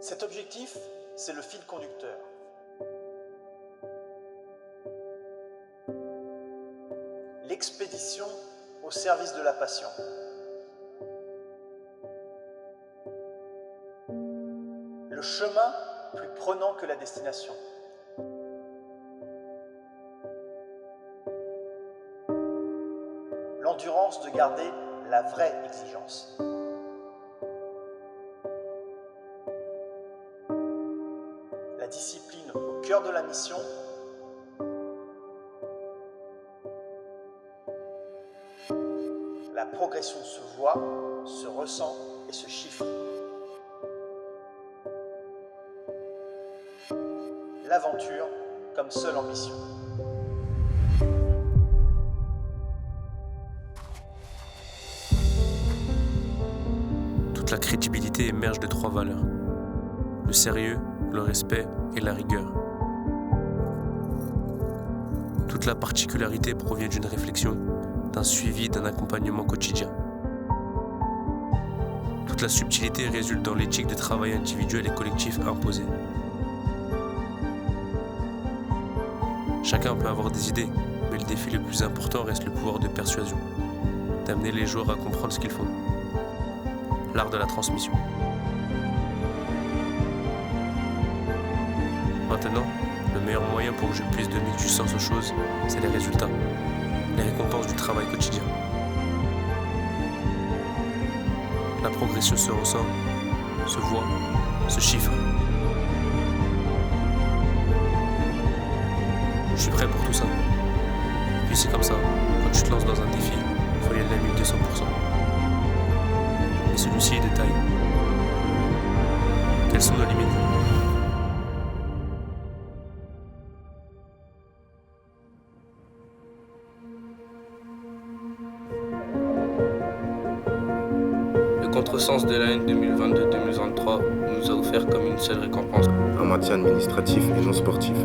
Cet objectif, c'est le fil conducteur. L'expédition au service de la passion. Le chemin plus prenant que la destination. L'endurance de garder la vraie exigence. La discipline au cœur de la mission. La progression se voit, se ressent et se chiffre. L'aventure comme seule ambition. Toute la crédibilité émerge de 3 valeurs. Le sérieux, le respect et la rigueur. Toute la particularité provient d'une réflexion, d'un suivi, d'un accompagnement quotidien. Toute la subtilité résulte dans l'éthique de travail individuel et collectif imposée. Chacun peut avoir des idées, mais le défi le plus important reste le pouvoir de persuasion, d'amener les joueurs à comprendre ce qu'ils font. L'art de la transmission. Maintenant, le meilleur moyen pour que je puisse donner du sens aux choses, c'est les résultats, les récompenses du travail quotidien. La progression se ressent, se voit, se chiffre. Je suis prêt pour tout ça. Puis c'est comme ça, quand tu te lances dans un défi, il faut y aller à 1200%. Et celui-ci est de taille. Quelles sont nos limites ? Le contresens de l'année 2022-2023 nous a offert comme une seule récompense un maintien administratif et non sportif. «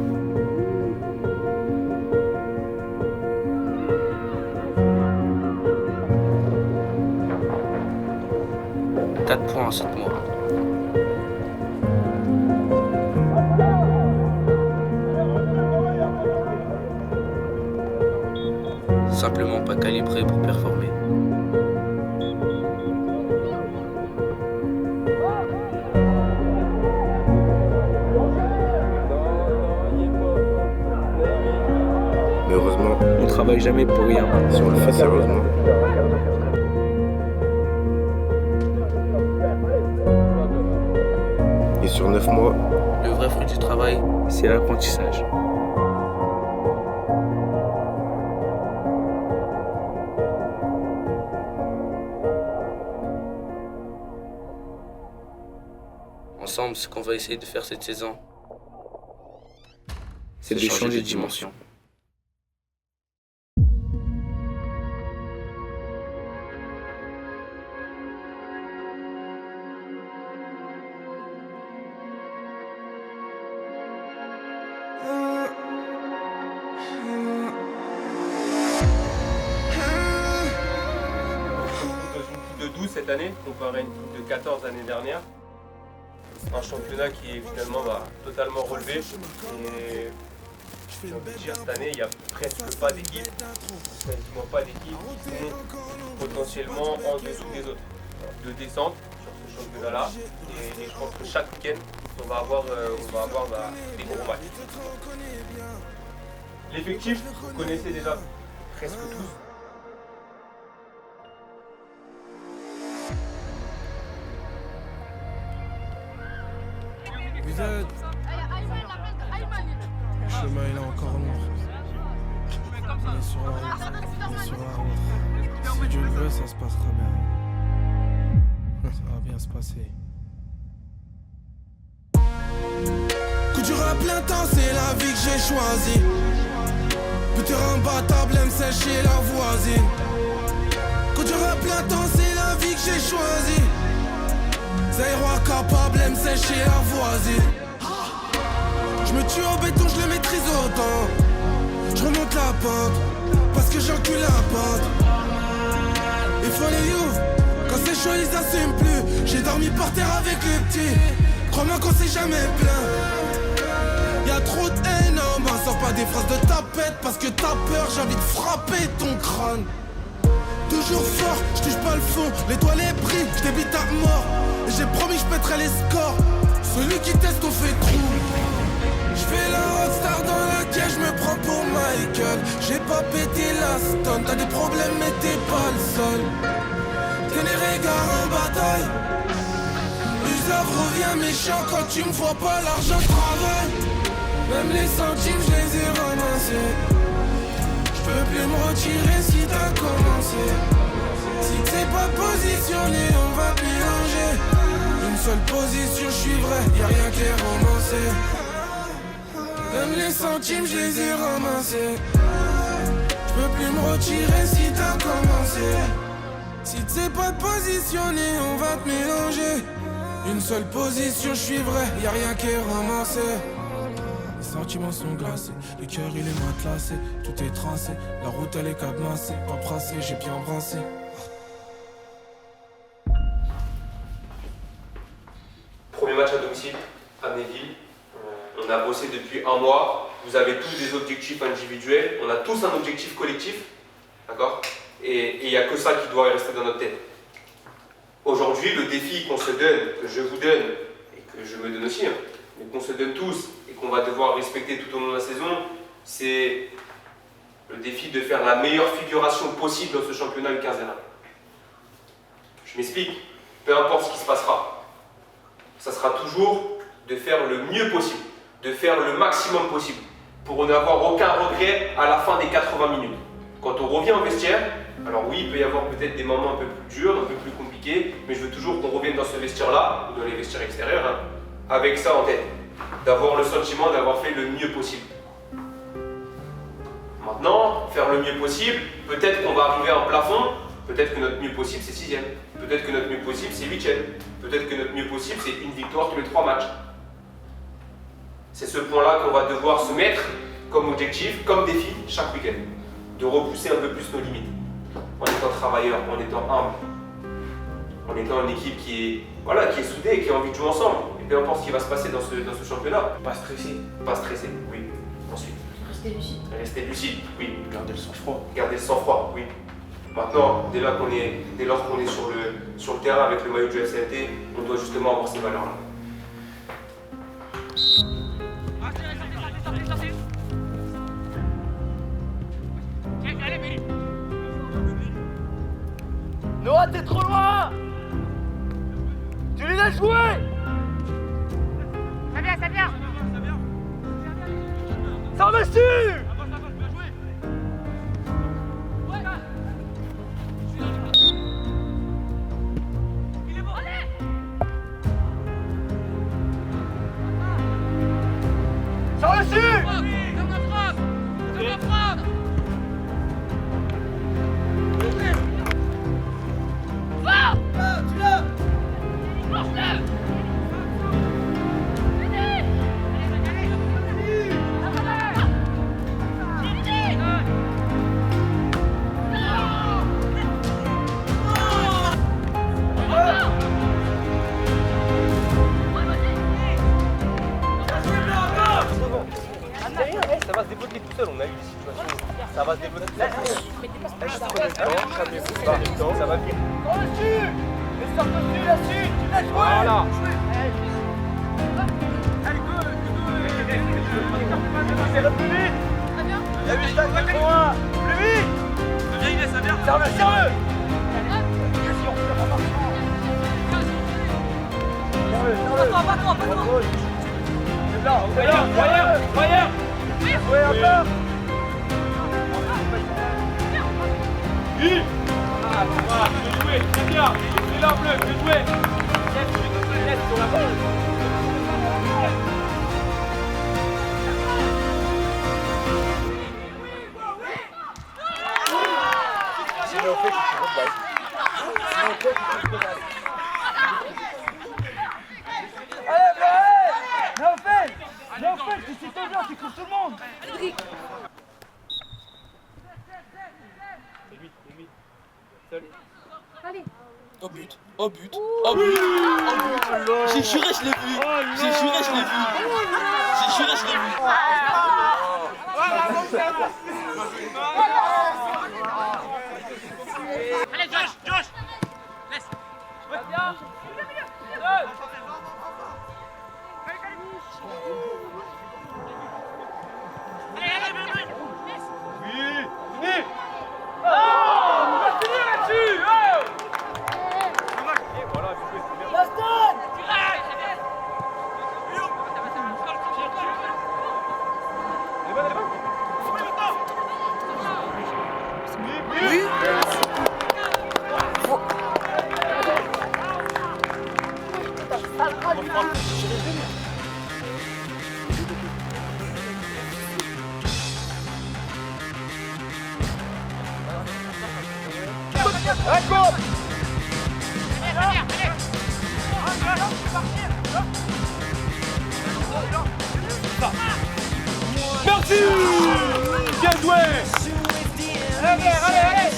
4 points en 7 mois. Simplement pas calibré pour performer. Mais heureusement, On travaille jamais pour rien. si on le fait sérieusement, et sur 9 mois, Le vrai fruit du travail, c'est l'apprentissage. Ensemble, ce qu'on va essayer de faire cette saison, c'est de changer de dimension. Dans une coupe de 12 cette année, comparé à une coupe de 14 l'année dernière. Un championnat qui est finalement totalement relevé. Et j'ai envie de dire, cette année, il n'y a presque pas d'équipe, quasiment pas d'équipe qui sont potentiellement en dessous des autres. De descente sur ce championnat-là. Et je pense que chaque week-end, on va avoir des gros matchs. L'effectif, vous connaissez déjà presque tous. Vous êtes... Le chemin il est encore long. On est sur la route. On est sur la route. Si Dieu le veut, ça se passera bien. Ça va bien se passer. Coup dur à plein temps, c'est la vie que j'ai choisie. Buteur imbattable, aime sécher la voisine. Coup dur à plein temps, c'est la vie que j'ai choisie. Zéro incapable, aime sécher la voisine. Je me tue au béton, je le maîtrise autant. Je remonte la pente, parce que j'encule la pente. Il faut les youths, quand c'est chaud ils assument plus. J'ai dormi par terre avec les petits. Crois-moi qu'on s'est jamais plaint. Y'a trop de haine, on m'en sort pas des phrases de tapette. Parce que t'as peur, j'ai envie de frapper ton crâne. Toujours fort, je touche pas le fond. L'étoile est prise, je débite à mort. Et j'ai promis, je pèterai les scores. Celui qui teste, on fait trou. Je fais la rockstar dans laquelle je me prends pour Michael. J'ai pas pété la stone, t'as des problèmes mais t'es pas le seul. T'es les regards en bataille. Usave revient méchant quand tu me vois pas, l'argent travaille. Même les centimes je les ai ramassés. Je peux plus me retirer si t'as commencé. Si t'es pas positionné on va mélanger. Une seule position je suis vrai, y'a rien qui est romancé. Même les centimes je les ai ramassés. Je peux plus me retirer si t'as commencé. Si t'es pas positionné on va te mélanger. Une seule position je suis vrai, y'a rien qui est romancé. Les sentiments sont glacés, le cœur il est matelassé. Tout est tracé, la route elle est cadenassée. Pas brassé, j'ai bien brassé. Premier match à domicile, à Neville. On a bossé depuis un mois. Vous avez tous des objectifs individuels. On a tous un objectif collectif. D'accord ? Et il n'y a que ça qui doit rester dans notre tête. Aujourd'hui, le défi qu'on se donne, que je vous donne, et que je me donne aussi, hein, mais qu'on se donne tous, et qu'on va devoir respecter tout au long de la saison, c'est le défi de faire la meilleure figuration possible dans ce championnat U15 R1. Je m'explique, peu importe ce qui se passera, ça sera toujours de faire le mieux possible, de faire le maximum possible, pour n'avoir aucun regret à la fin des 80 minutes. Quand on revient au vestiaire, alors oui, il peut y avoir peut-être des moments un peu plus durs, un peu plus compliqués, mais je veux toujours qu'on revienne dans ce vestiaire-là, ou dans les vestiaires extérieurs, hein, avec ça en tête, d'avoir le sentiment d'avoir fait le mieux possible. Maintenant, faire le mieux possible, peut-être qu'on va arriver à un plafond, peut-être que notre mieux possible c'est 6e, peut-être que notre mieux possible c'est 8e, peut-être que notre mieux possible c'est une victoire tous les 3 matchs. C'est ce point-là qu'on va devoir se mettre comme objectif, comme défi chaque week-end, de repousser un peu plus nos limites, en étant travailleur, en étant humble, en étant une équipe qui est soudée et qui a envie de jouer ensemble. Et peu importe ce qui va se passer dans ce championnat. Pas stressé. Pas stressé, oui. Ensuite. Rester lucide. Rester lucide, oui. Garder le sang-froid. Garder le sang-froid, oui. Maintenant, dès lors qu'on est sur le terrain avec le maillot du FCMT, on doit justement avoir ces valeurs-là. Noah, t'es trop loin! Tu les as joués! Ça vient, ça vient! Ça me suit! Ça me suit! Ça va se débloquer tout seul, on a eu des situations. Ça va se débloquer tout seul. Ça va venir. Dans le dessus! Les sortes dessus, là-dessus! Tu l'as joué! Voilà. C'est le plus vite! Il y a 8 stades 81! Plus vite! Viens Inès, ça vient! Serve-le, serve-le! C'est là, c'est là! Voyeur! Ouais, un peu! Oui! Ah, tu vois, bien joué, très bien! C'est là, bleu, bien joué! Yes, sur la balle! Allez. Au but, au but, Oh but. J'ai juré, je l'ai vu. J'ai juré, je l'ai vu. J'ai juré, je l'ai vu. Allez, Josh, Josh. Laisse. Bien. Merci. Bien joué. Allez, allez, allez.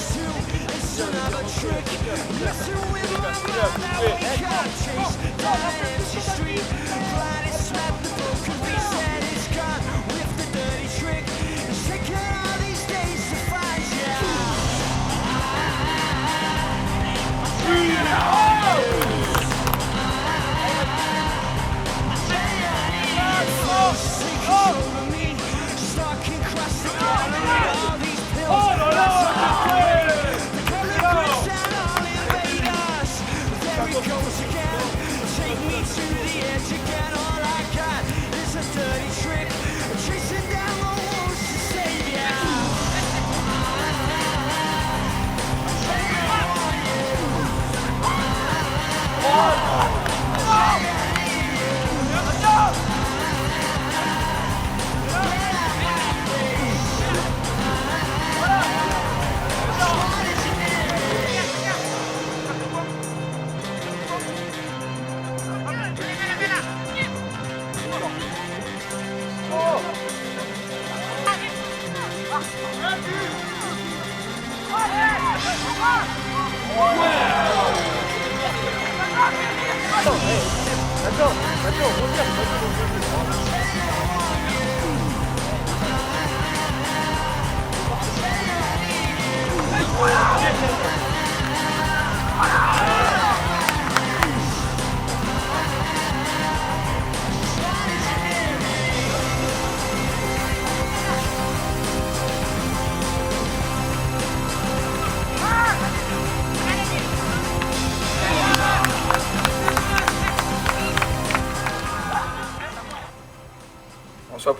En soi,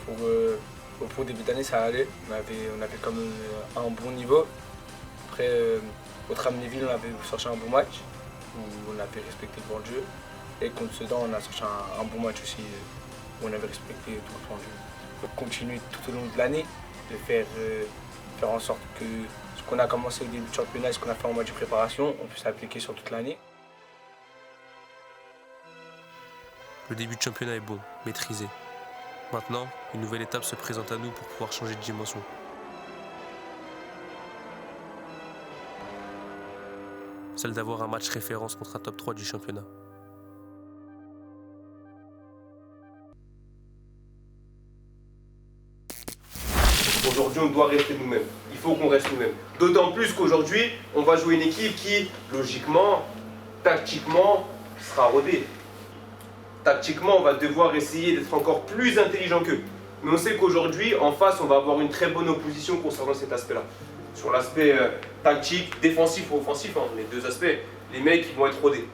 pour début d'année, ça allait. On avait quand même un bon niveau. Après, au Tramnéville, on avait sorti un bon match où on avait respecté le plan de jeu. Et contre Sedan, on a sorti un bon match aussi où on avait respecté tout le plan de jeu. Donc, continuer tout au long de l'année, de faire en sorte que ce qu'on a commencé au début du championnat et ce qu'on a fait en match de préparation, on puisse s'appliquer sur toute l'année. Le début de championnat est bon, maîtrisé. Maintenant, une nouvelle étape se présente à nous pour pouvoir changer de dimension. Celle d'avoir un match référence contre un top 3 du championnat. Aujourd'hui, on doit rester nous-mêmes. Il faut qu'on reste nous-mêmes. D'autant plus qu'aujourd'hui, on va jouer une équipe qui, logiquement, tactiquement, sera rodée. Tactiquement, on va devoir essayer d'être encore plus intelligent qu'eux. Mais on sait qu'aujourd'hui, en face, on va avoir une très bonne opposition concernant cet aspect-là. Sur l'aspect tactique, défensif ou offensif, hein, les deux aspects, les mecs ils vont être rodés.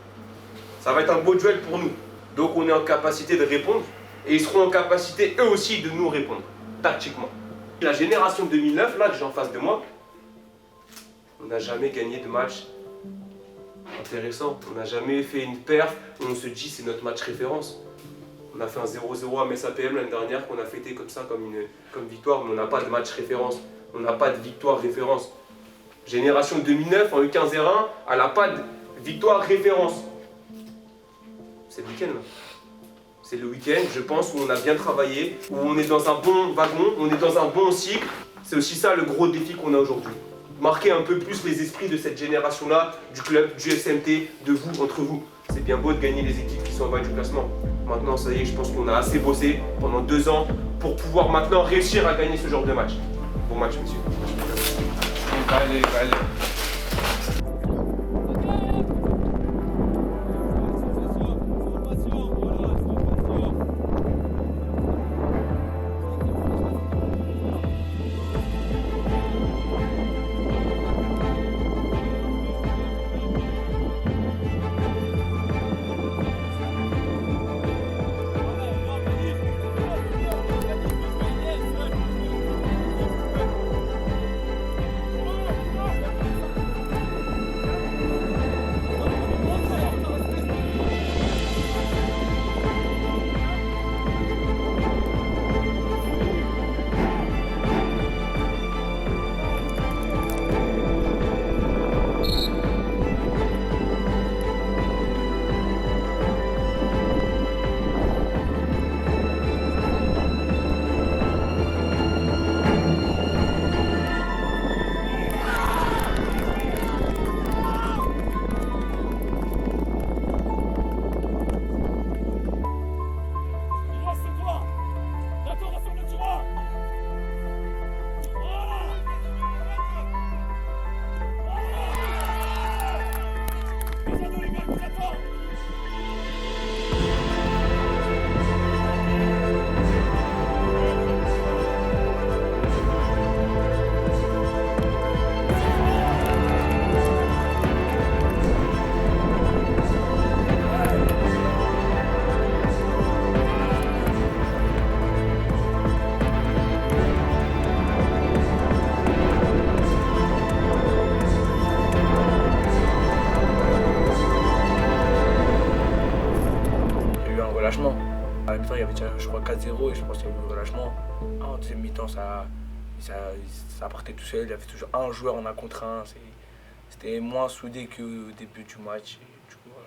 Ça va être un beau duel pour nous. Donc on est en capacité de répondre et ils seront en capacité eux aussi de nous répondre, tactiquement. La génération 2009, là que j'ai en face de moi, on n'a jamais gagné de match intéressant. On n'a jamais fait une perf où on se dit c'est notre match référence. On a fait un 0-0 à Metz APM l'année dernière qu'on a fêté comme ça, comme victoire, mais on n'a pas de match référence. On n'a pas de victoire référence. Génération 2009 en U15 R1, elle n'a pas de victoire référence. C'est le week-end là. C'est le week-end, je pense, où on a bien travaillé, où on est dans un bon wagon, on est dans un bon cycle. C'est aussi ça le gros défi qu'on a aujourd'hui. Marquer un peu plus les esprits de cette génération-là, du club, du SMT, de vous, entre vous. C'est bien beau de gagner les équipes qui sont en bas du classement. Maintenant, ça y est, je pense qu'on a assez bossé pendant 2 ans pour pouvoir maintenant réussir à gagner ce genre de match. Bon match, monsieur. Allez. À la mi-temps, il y avait déjà, je crois, 4-0 et je pense qu'il y avait eu un relâchement. En deuxième mi-temps, ça partait tout seul. Il y avait toujours un joueur en 1 contre 1. C'était moins soudé qu'au début du match. Et du coup, voilà.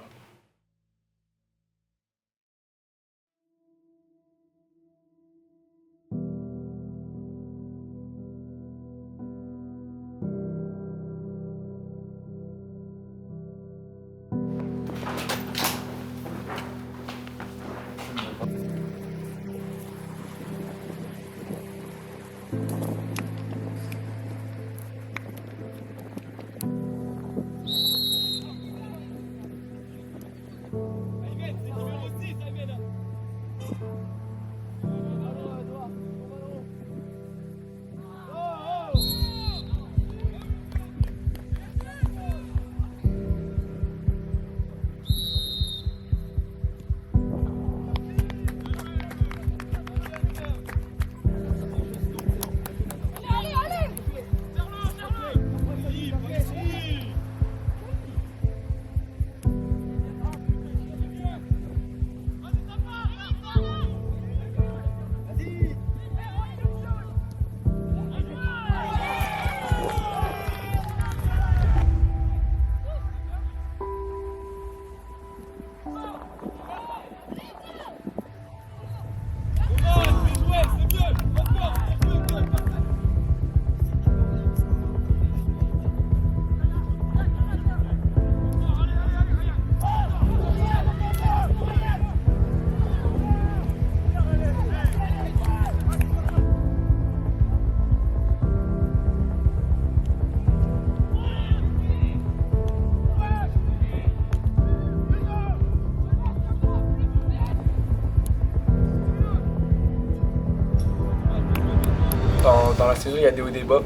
Dans la saison, il y a des hauts et des bas.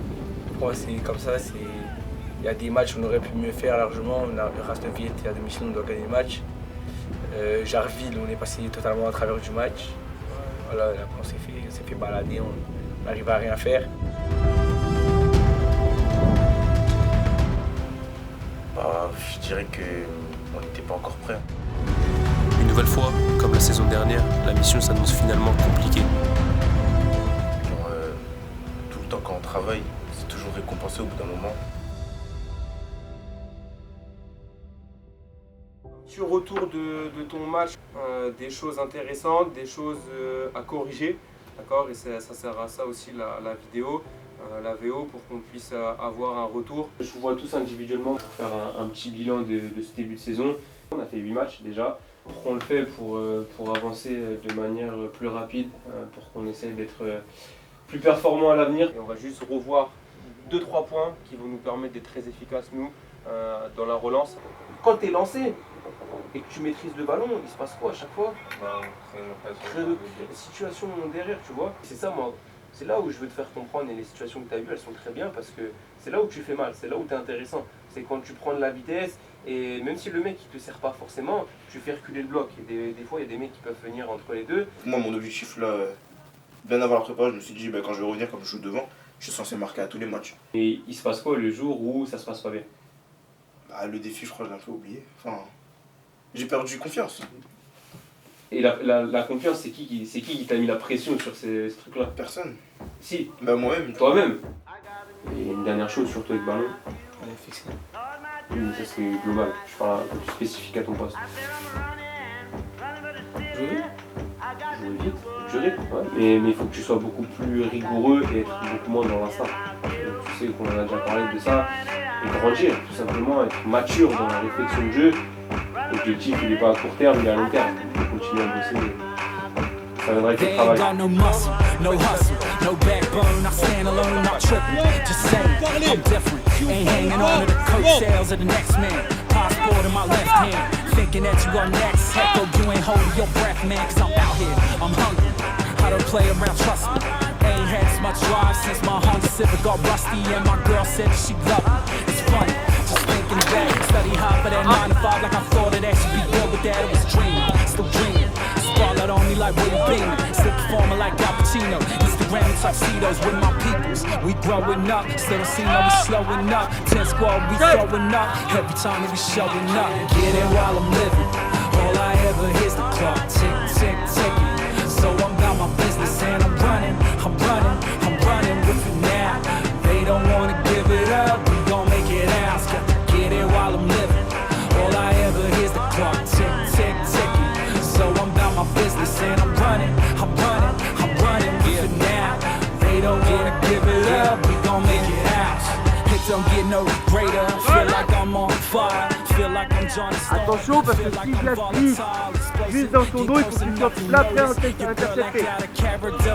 Pour moi, c'est comme ça. Il y a des matchs où on aurait pu mieux faire largement. On a Rastovie était à domicile, on doit gagner le match. Jarville, on est passé totalement à travers du match. Voilà, après on s'est fait balader, on n'arrive à rien faire. Je dirais qu'on n'était pas encore prêt. Une nouvelle fois, comme la saison dernière, la mission s'annonce finalement compliquée. Tout le temps quand on travaille, c'est toujours récompensé au bout d'un moment. Sur retour de ton match, des choses intéressantes, des choses à corriger, d'accord? Et ça sert à ça aussi la vidéo, la VO, pour qu'on puisse avoir un retour. Je vous vois tous individuellement pour faire un petit bilan de ce début de saison On a fait 8 matchs déjà. On le fait pour avancer de manière plus rapide, pour qu'on essaye d'être plus performant à l'avenir. Et on va juste revoir 2-3 points qui vont nous permettre d'être très efficaces, nous, dans la relance. Quand tu es lancé et que tu maîtrises le ballon, il se passe quoi à chaque fois? Créer des situations derrière, tu vois. C'est ça, moi. C'est là où je veux te faire comprendre, et les situations que tu as vues, elles sont très bien parce que c'est là où tu fais mal, c'est là où tu es intéressant. C'est quand tu prends de la vitesse, et même si le mec il te sert pas forcément, tu fais reculer le bloc. Et des fois, il y a des mecs qui peuvent venir entre les deux. Moi, mon objectif là, bien avant la prépa, je me suis dit, quand je vais revenir, comme je joue devant, je suis censé marquer à tous les matchs. Et il se passe quoi le jour où ça se passe pas bien? Le défi, je crois que je l'ai un peu oublié. Enfin, j'ai perdu confiance. Et la confiance, c'est qui t'a mis la pression sur ces trucs-là? Personne. Si. Moi-même. Toi-même. Et une dernière chose, surtout avec ballon. On est fixé. Oui, ça c'est global. Je parle un peu plus spécifique à ton poste. Jouer vite. Jouer vite, durer, ouais. Mais il faut que tu sois beaucoup plus rigoureux et être beaucoup moins dans l'instinct. Tu sais qu'on en a déjà parlé de ça. Et grandir, tout simplement, être mature dans la réflexion de jeu. L'objectif, il n'est pas à court terme, il est à long terme. Il faut continuer à bosser. Ça viendra avec le travail. No muscle, no hustle, no backbone. I stand alone, not tripping. Just saying, I'm different. Ain't hanging on to the coattails of the next man. Passport in my left hand, thinking that you are next. Heck, you ain't holding your breath, man, cause I'm out here, I'm hungry. I don't play around, trust me. Ain't had as much drive since my Honda Civic got rusty, and my girl said that she loved me. It's funny, just thinking back. Study hard for that 9 to 5, like I thought that I should be good with that. It was dreaming, still dreaming. Spotlight on me like Willie Beeman, still performing like Al Pacino. Instagram and tuxedos with my peoples. We growing up, still don't see no we slowing up. 10 squad, we throwing up. Every time that we showing up, get it while I'm living. All I ever hear's the clock tick, tick, ticking. So I'm about my business and I'm running with it now. They don't wanna give it up, we gon' make it out. Get it while I'm living. All I ever hear's the clock tick, tick, ticking. So I'm about my business and I'm running with it now. They don't wanna give it up, we gon' make it out. It don't get no greater, feel like I'm on fire. Feel like I'm Johnny Starr. Attention parce que si je la prise juste dans ton dos, il faut que tu sortes là après intercepter.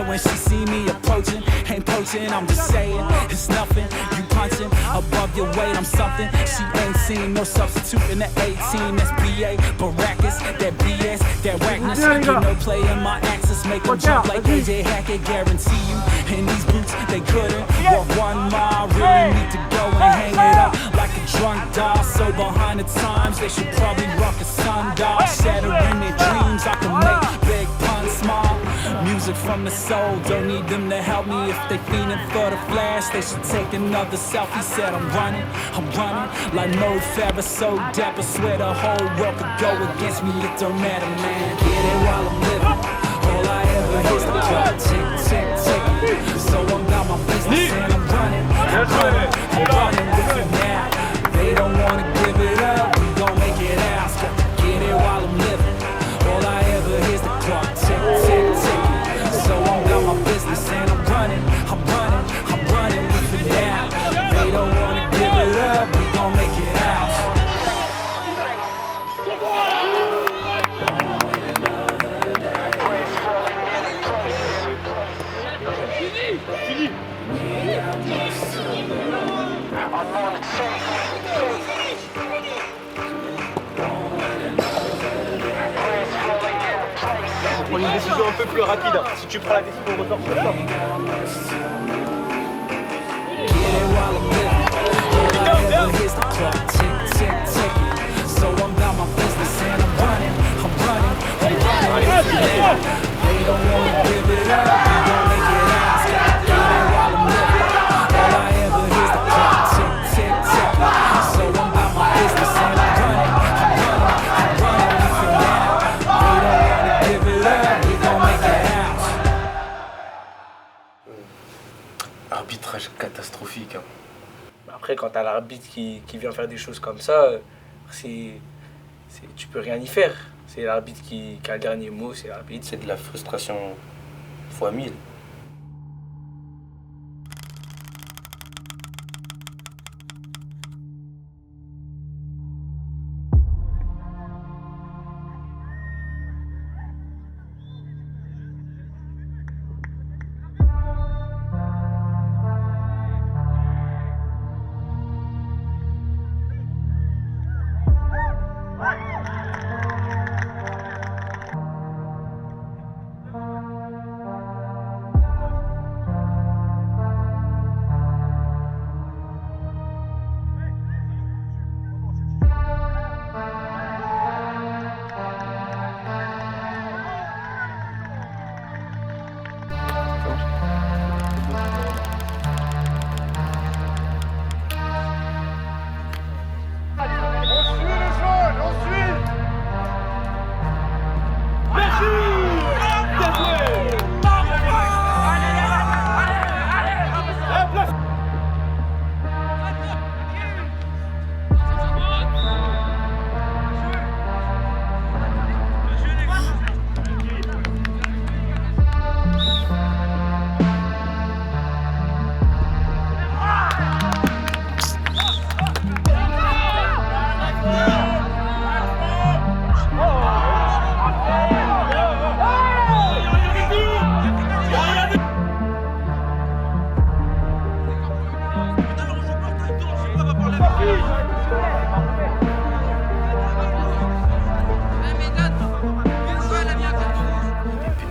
When she see me approaching, ain't poaching, I'm just saying it's nothing. You punching above your weight, I'm something. She ain't seen no substitute in the 18. That's BA, Baracus, that BS, that whackness. You know, playing my axis, make them jump like AJ Hackett. Guarantee you, in these boots they couldn't walk 1 mile. Really need to go and hang it up like a drunk dog. So behind the times, they should probably rock a sundial. Shattering their dreams, I can make big puns small. Music from the soul, don't need them to help me. If they fiending for the flash, they should take another selfie. Said I'm running like Mo Farah, so dapper. Swear the whole world could go against me, it don't matter, man. Get it while I'm living. All I ever hear's the clock tick, tick, tick. So I'm about my business and I'm running with it now. They don't wanna give it up, we gon' make it out. Get it while I'm living. All I ever hear's the clock tick, tick, tick. So I'm about my business and I'm running with it now. They don't wanna give it up, we gon' make it out. Prends une décision un peu plus rapide. Si tu prends la décision, on ressort sur ça. Here's the clock, tick, tick, ticking. So I'm about my business and I'm running with it now. They don't wanna give it up, we gon' make it out. Get it while I'm living. All I ever hear's the clock, tick, tick, ticking. So I'm about my business and I'm running with it now. They don't wanna give it up, we gon' make it out. Arbitrage catastrophique. Après, quand t'as l'arbitre qui vient faire des choses comme ça, tu peux rien y faire. C'est l'arbitre qui a le dernier mot, c'est l'arbitre. C'est de la frustration fois 1000.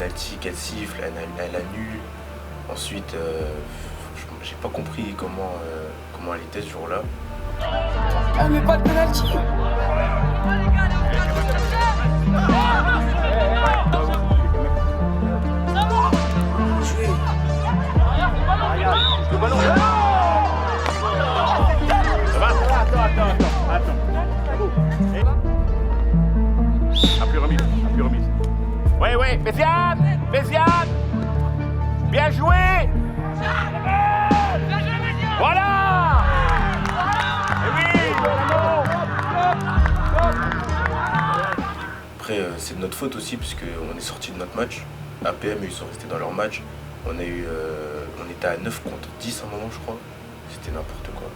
penalty qu'elle siffle, elle annule. Ensuite, j'ai pas compris comment elle était ce jour-là. Ah mais pas de penalty. Ouais, Béziane, bien joué. Voilà. Et oui. Après, c'est de notre faute aussi, puisqu'on est sorti de notre match. APM, ils sont restés dans leur match. On était à 9 contre 10 à un moment, je crois. C'était n'importe quoi.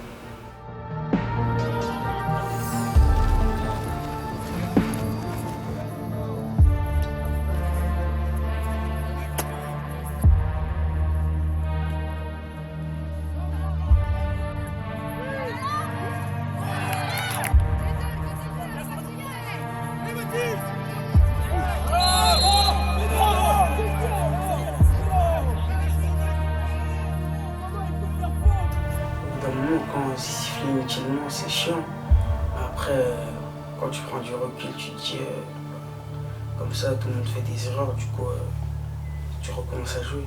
Quand c'est sifflé inutilement, c'est chiant. Après, quand tu prends du recul, tu te dis comme ça, tout le monde fait des erreurs, du coup, tu recommences à jouer.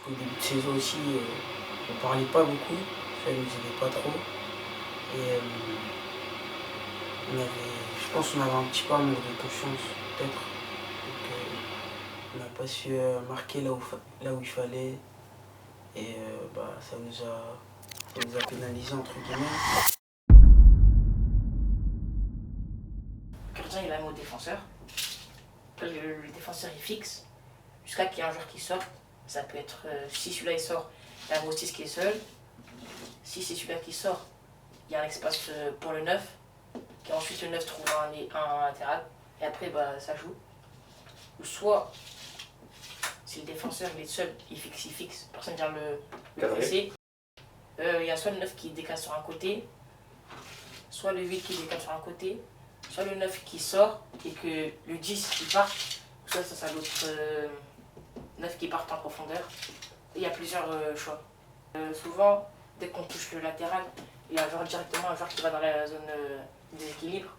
Au début de saison aussi, on parlait pas beaucoup, ça nous aidait pas trop. Et je pense qu'on avait un petit peu un manque de confiance, peut-être. Donc on n'a pas su marquer là où il fallait. Et ça nous a pénalisé entre guillemets. Le gardien il a mis au défenseur. Le défenseur il fixe jusqu'à qu'il y ait un joueur qui sorte. Ça peut être, si celui-là il sort, il y a un Mostis qui est seul. Si c'est celui-là qui sort, il y a un espace pour le 9. Et ensuite le 9 trouve un latéral. Et après ça joue. Ou soit, si le défenseur il est seul, il fixe. Personne vient le presser. Il y a soit le 9 qui décale sur un côté, soit le 8 qui décale sur un côté, soit le 9 qui sort et que le 10 qui part, soit ça c'est l'autre 9 qui partent en profondeur. Il y a plusieurs choix. Souvent, dès qu'on touche le latéral, il y a directement un joueur qui va dans la zone déséquilibre.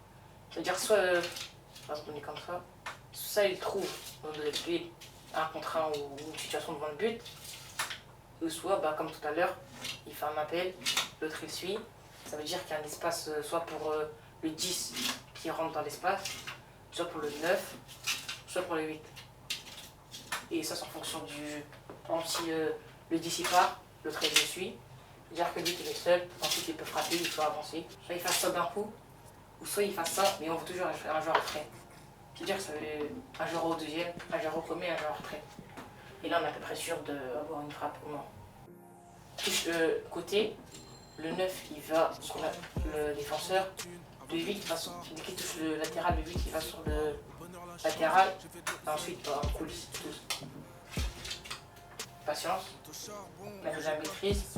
C'est-à-dire soit, on va se donner comme ça, il trouve un contre un ou une situation devant le but, ou soit, comme tout à l'heure, il fait un appel, l'autre il suit. Ça veut dire qu'il y a un espace soit pour le 10 qui rentre dans l'espace, soit pour le 9, soit pour le 8. Et ça c'est en fonction du... Par exemple si le 10 il part, l'autre il le suit. C'est-à-dire que lui il est seul, ensuite il peut frapper, il peut avancer. Soit il fasse ça d'un coup, ou soit il fasse ça, mais on veut toujours un joueur après. C'est-à-dire que ça veut un joueur au deuxième, un joueur au premier, un joueur après. Et là on est à peu près sûr d'avoir une frappe au moins. Touche côté, le 9 il va sur le défenseur, le 8 va sur, dès qu'il touche le latéral, le 8 il va sur le latéral, et ensuite on coule tous. Patience, la maîtrise.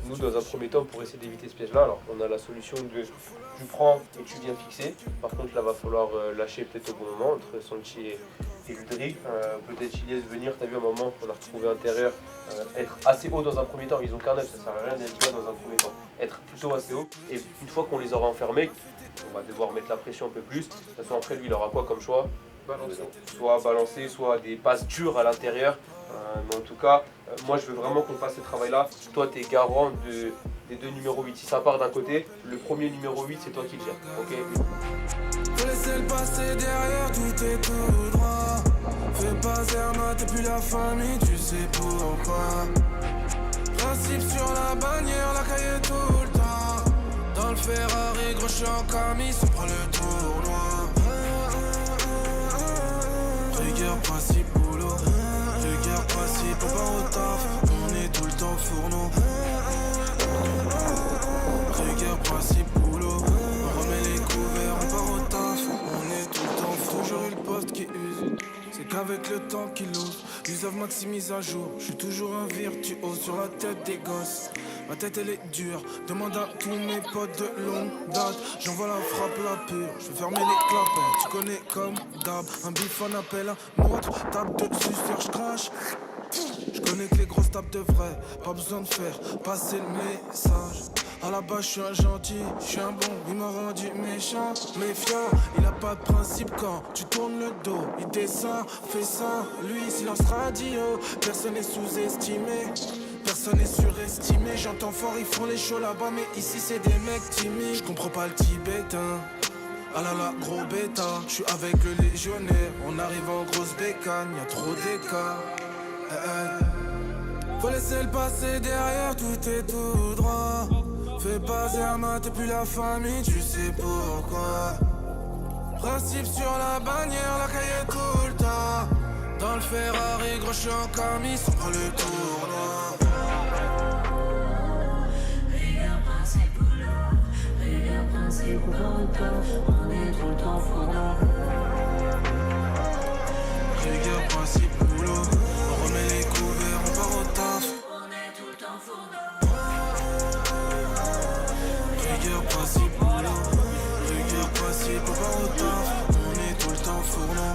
Nous, dans un premier temps, pour essayer d'éviter ce piège-là, alors on a la solution de tu prends et tu viens fixer. Par contre, là, va falloir lâcher peut-être au bon moment entre Sanchi et Ludwig. Peut-être Chiliès venir, tu as vu un moment qu'on a retrouvé intérieur, être assez haut dans un premier temps. Ils ont qu'un 9, ça sert à rien d'être là dans un premier temps. Être plutôt assez haut. Et une fois qu'on les aura enfermés, on va devoir mettre la pression un peu plus. De toute façon, après, lui, il aura quoi comme choix? Soit balancer, soit des passes dures à l'intérieur. Mais en tout cas, moi je veux vraiment qu'on fasse ce travail-là. Toi, tu es garant des deux numéros 8. Si ça part d'un côté, le premier numéro 8, c'est toi qui le gères. Ok. Faut laisser le passer derrière, tout est tout droit. Fais pas Zerma, t'es plus la famille, tu sais pourquoi. Principe sur la bannière, la cahier tout le temps. Dans le Ferrari, gros, je suis en camis, on prend le tournoi. Rigueur, principe, boulot. Rigueur, principe, on va au taf. On est tout le temps fourneau. 20 kilos. L'usave maximise à jour. Je suis toujours un virtuose sur la tête des gosses. Ma tête elle est dure, demande à tous mes potes de longue date. J'envoie la frappe la pure, je vais fermer les clapets. Tu connais comme d'hab, un bif on appelle un autre. Tape dessus sur je crache. Je connais que les grosses tapes de vrai, pas besoin de faire passer le message. À la base je suis un gentil, je suis un bon, il m'a rendu méchant, méfiant. Il a pas de principe quand tu tournes le dos, il descend, fait ça, lui silence radio. Personne n'est sous-estimé, personne n'est surestimé. J'entends fort, ils font les shows là-bas, mais ici c'est des mecs timides. Je comprends pas le tibétain, ah là là, gros bêta. Je suis avec le légionnaire, on arrive en grosse bécane, y'a trop d'écart. Faut laisser le passé derrière, tout est tout droit. Fais pas Zerma, t'es plus la famille, tu sais pourquoi. Principe sur la bannière, la cahier tout le temps. Dans le Ferrari, gros je suis en camis, on prend le tournoi. Regarde principe boulot, regarde principe boulot. On est tout le temps fourrant. Regarde principe boulot, on remet les couverts, on part au taf. On est tout le temps fourrant. Regarde principe boulot, regarde principe, on part au taf. On est tout le temps fourrant.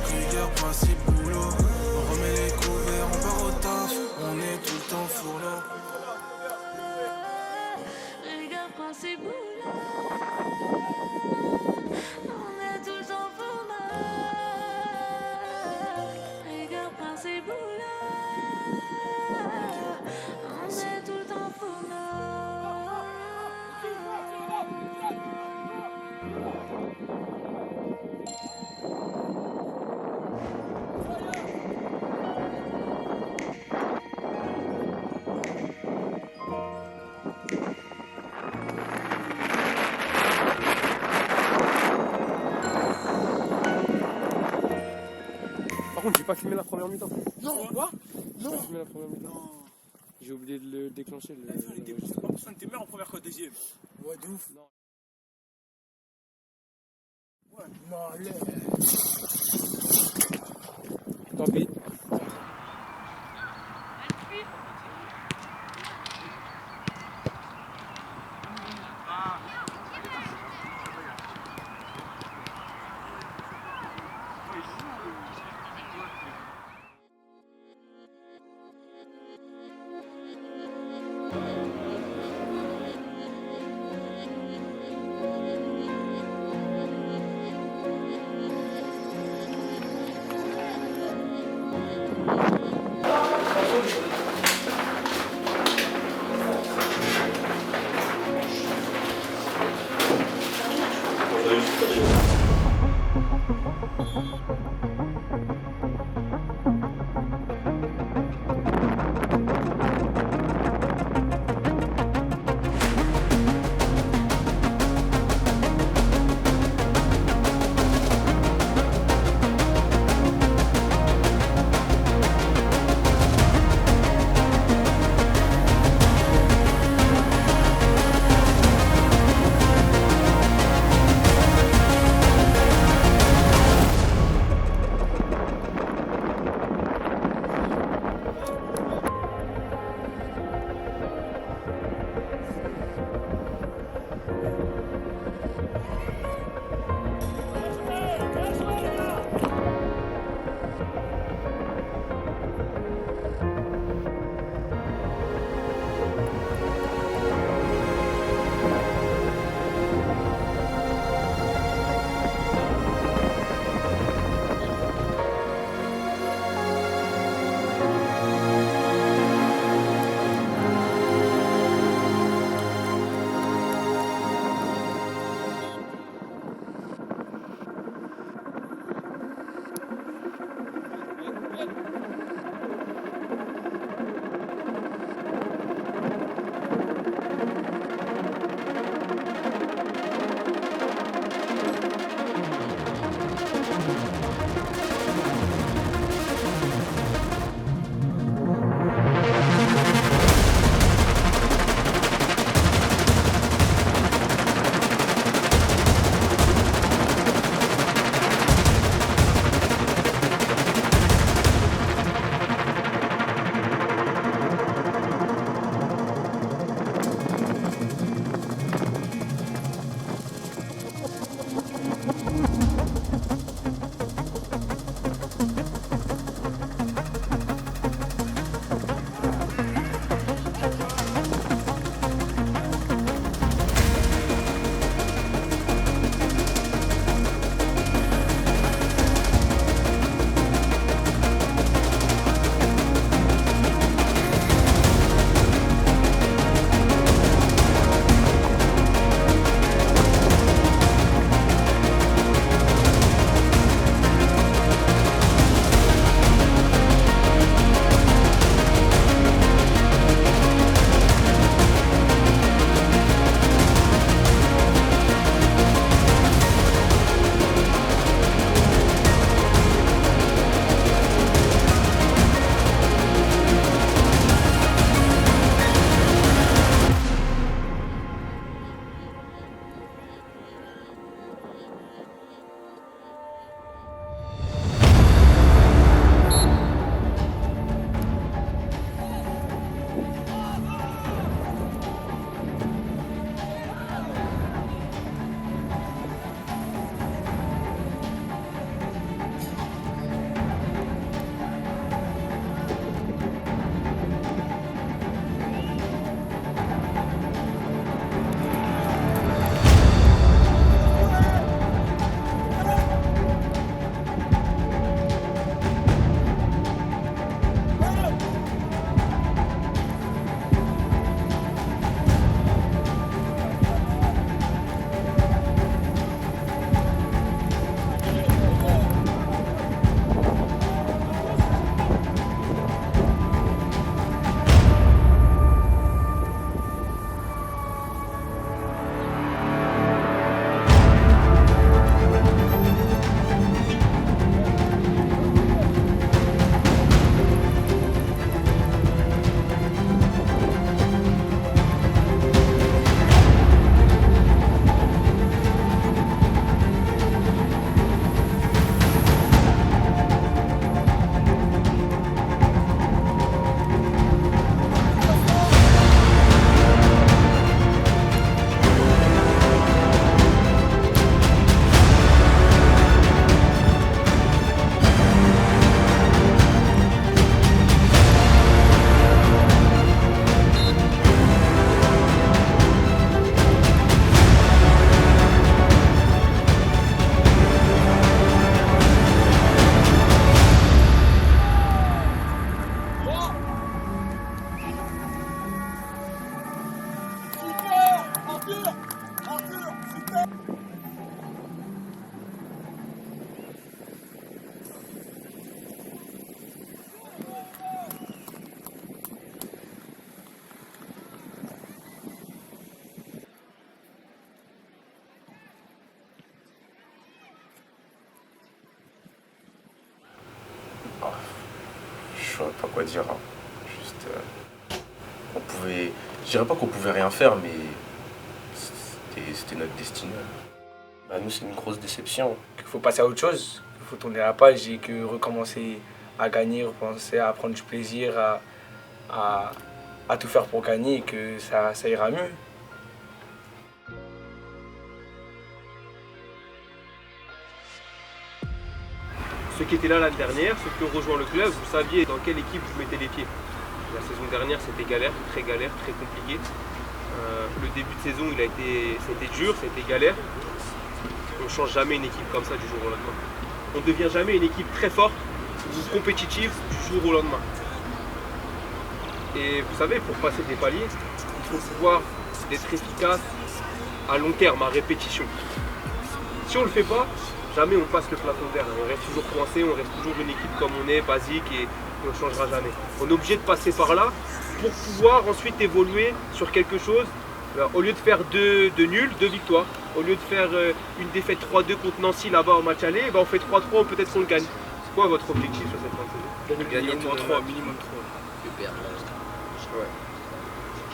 Regarde principe boulot, on remet les couverts, on part au taf. On est tout le temps fourrant. Regarde principe boulot. On est tout le temps fourrant. Regarde principe boulot. On est tout le temps fourrant. Par contre, j'ai pas filmé la première mi-temps. Non, quoi? J'ai pas filmé la première mi-temps. J'ai oublié de le déclencher. On était meilleur en première que deuxième. Ouais, de ouf. Non. Ouais, non, allez. Tant pis. Je saurais pas quoi dire. Hein. Juste, on pouvait. Je dirais pas qu'on pouvait rien faire, mais c'était notre destinée. Bah, nous, c'est une grosse déception. Il faut passer à autre chose. Il faut tourner la page et que recommencer à gagner, recommencer à prendre du plaisir, à tout faire pour gagner et que ça ira mieux. Ceux qui étaient là l'année dernière, ceux qui ont rejoint le club, vous saviez dans quelle équipe vous mettez les pieds. La saison dernière, c'était galère, très compliqué. Le début de saison, c'était dur, c'était galère. On ne change jamais une équipe comme ça du jour au lendemain. On ne devient jamais une équipe très forte ou compétitive du jour au lendemain. Et vous savez, pour passer des paliers, il faut pouvoir être efficace à long terme, à répétition. Si on ne le fait pas, jamais on passe le plafond de verre. On reste toujours coincé, on reste toujours une équipe comme on est, basique, et on ne changera jamais. On est obligé de passer par là pour pouvoir ensuite évoluer sur quelque chose. Alors, au lieu de faire deux nuls, 2 victoires, au lieu de faire une défaite 3-2 contre Nancy là-bas au match aller, on fait 3-3 ou peut-être qu'on le gagne. C'est quoi votre objectif sur cette fin de saison? Gagner minimum 3. Ouais.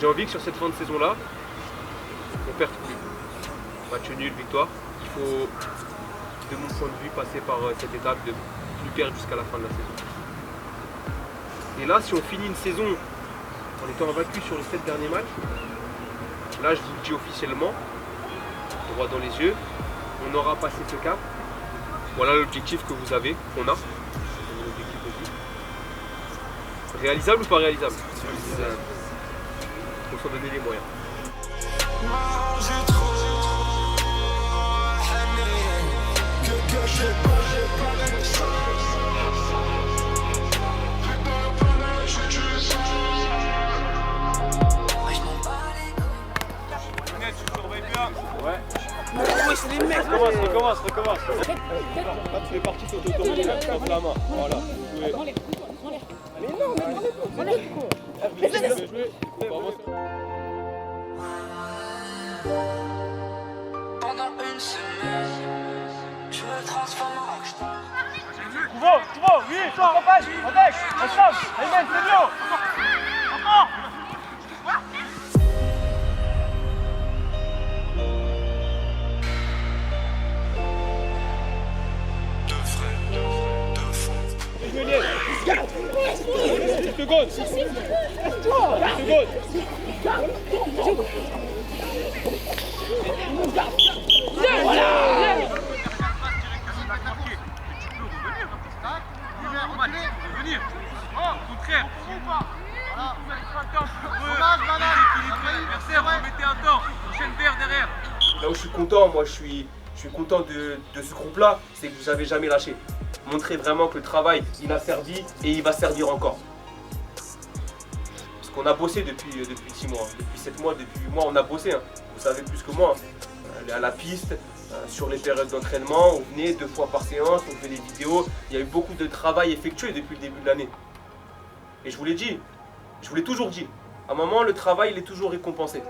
J'ai envie que sur cette fin de saison-là, on perde plus. Match nul, victoire. Il faut, de mon point de vue, passer par cette étape de plus perdre jusqu'à la fin de la saison. Et là, si on finit une saison en étant invaincu sur les 7 derniers matchs, là je vous le dis officiellement, droit dans les yeux, on aura passé ce cap. Voilà l'objectif que vous avez, qu'on a. L'objectif aussi. Réalisable ou pas réalisable? Réalisable. Il faut s'en donner les moyens. Ouais. Oui, c'est les mecs. Recommence. Là, tu es parti sur ton tour, tu lèves la main. Voilà. Mais non, Pendant une semaine, je me transforme en rockstar. Trouve, oui, toi, repage, on deck, on change, Ayman, c'est bien. Encore. Là où je suis content, moi je suis content de ce groupe-là, c'est que vous n'avez jamais lâché. Montrez vraiment que le travail, il a servi et il va servir encore. Parce qu'on a bossé depuis 6 mois, depuis 7 mois, depuis 8 mois, on a bossé. Hein. Vous savez plus que moi. Hein. À la piste, sur les périodes d'entraînement, on venait 2 fois par séance, on fait des vidéos. Il y a eu beaucoup de travail effectué depuis le début de l'année. Et je vous l'ai dit, je vous l'ai toujours dit, à un moment, le travail, il est toujours récompensé.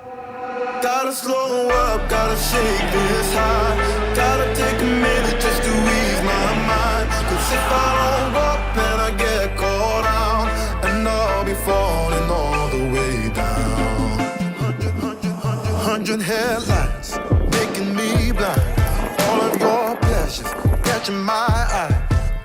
Gotta slow up, gotta shake this high. Gotta take a minute just to ease my mind. Cause if I don't walk, then I get caught out. And I'll be falling all the way down. 100 headlights, making me blind. All of your pleasures, catching my eye.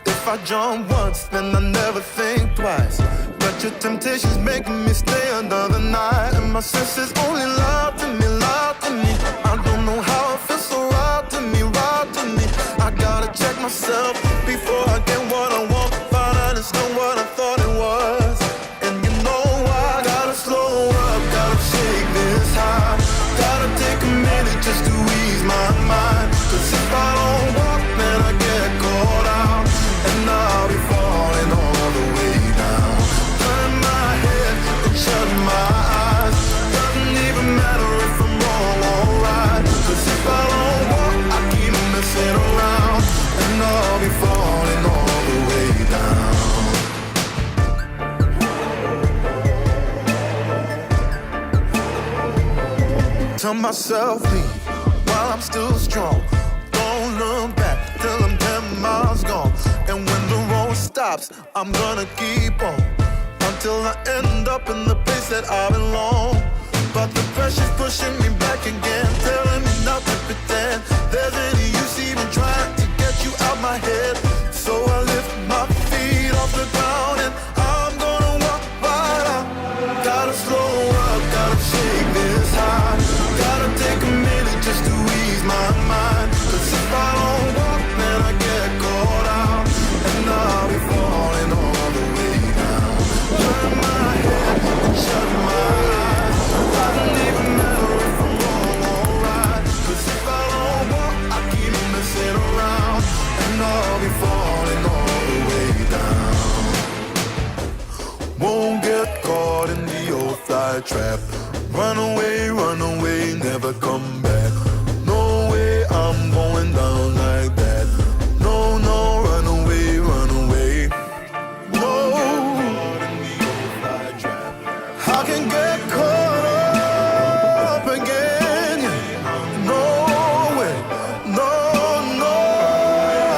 If I jump once, then I never think twice. But your temptation's making me stay another night. And my senses only lie to me, lie to me. I don't know how it feels so right to me, right to me. I gotta check myself before I get what I want. Find out it's not what I thought it was. And you know I gotta slow up, gotta shake this high. Gotta take a minute just to ease my mind. Cause if I don't walk, then I get caught out. And I'll be falling all the way down. Turn my head and shut my eyes. Doesn't even matter if I'm wrong or right. Cause if I don't walk, I keep messing around. And I'll be falling all the way down. Tell myself leave while I'm still strong. Don't look back till I'm 10 miles gone. And when the road stops. I'm gonna keep on until I end up in the place that I belong. But the pressure's pushing me back again, telling me not to pretend there's any use even trying to get you out my head. So I lift my feet off the ground and I'm gonna walk right out. Gotta slow up, gotta shake this high. Gotta take a minute just to ease my mind. Cause if I don't walk, then I get caught out. And I'll be falling all the way down. Turn my head and shut my eyes. Doesn't even matter if I'm wrong or right. Cause if I don't walk, I keep messing around. And I'll be falling all the way down. Won't get caught in the old fly trap. Run away, never come back. No way I'm going down like that. No, no, run away, no. I can get caught up again. No way, no.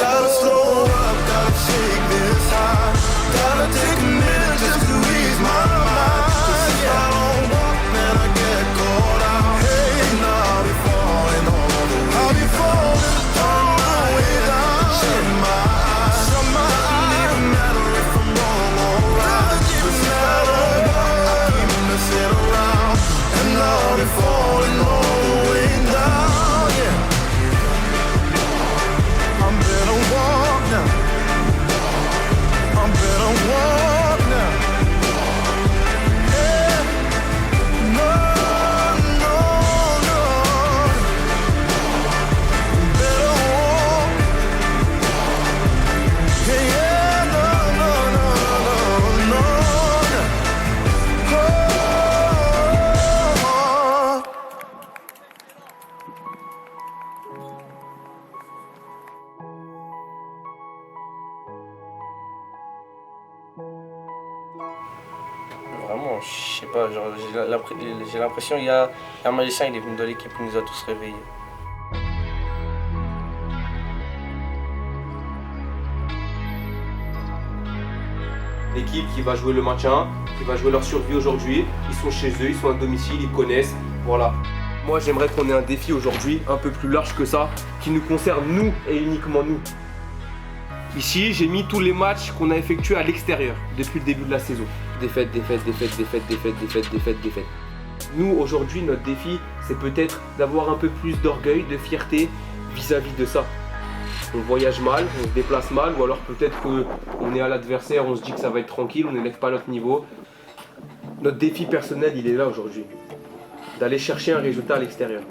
Gotta slow up, gotta shake this high. Gotta take a minute just to ease my mind. Cause if I don't walk, then I get caught out. Hey, and I'll be falling all the way. I'll be falling all the way down. Shut my eyes. Doesn't even matter if I'm wrong or right. Cause if I don't walk, I keep messing around. And I'll be falling all the way down, yeah. I'm better walk now. I'm better walk now. Yeah. No. Better walk. Yeah, no. Vraiment, je sais pas, genre, j'ai l'impression qu'il y a un magicien, il est venu dans l'équipe, il nous a tous réveillés. L'équipe qui va jouer le maintien, qui va jouer leur survie aujourd'hui, ils sont chez eux, ils sont à domicile, ils connaissent, voilà. Moi j'aimerais qu'on ait un défi aujourd'hui un peu plus large que ça, qui nous concerne nous et uniquement nous. Ici j'ai mis tous les matchs qu'on a effectués à l'extérieur depuis le début de la saison. Défaite. Nous aujourd'hui notre défi c'est peut-être d'avoir un peu plus d'orgueil, de fierté vis-à-vis de ça. On voyage mal, on se déplace mal, ou alors peut-être qu'on est à l'adversaire, on se dit que ça va être tranquille, on n'élève pas notre niveau. Notre défi personnel, il est là aujourd'hui, d'aller chercher un résultat à l'extérieur.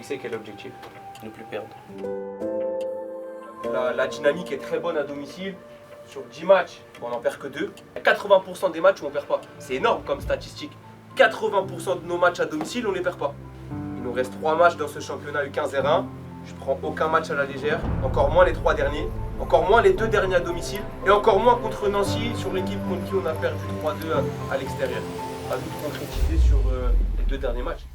fixé quel objectif? Ne plus perdre. La dynamique est très bonne à domicile. Sur 10 matchs, on n'en perd que 2. Il y a 80% des matchs où on ne perd pas. C'est énorme comme statistique. 80% de nos matchs à domicile, on ne les perd pas. Il nous reste 3 matchs dans ce championnat U15 R1. Je prends aucun match à la légère, encore moins les 3 derniers, encore moins les 2 derniers à domicile, et encore moins contre Nancy, sur l'équipe contre qui on a perdu 3-2 à l'extérieur. À nous de concrétiser sur les 2 derniers matchs.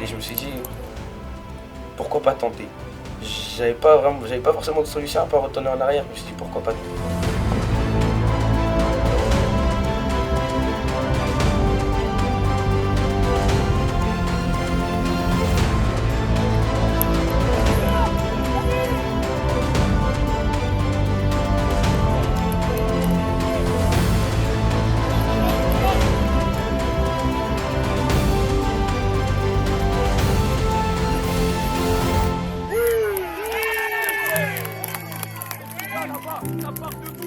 Et je me suis dit, pourquoi pas tenter? J'avais pas forcément de solution à part retourner en arrière. Je me suis dit, pourquoi pas tenter? Ça part de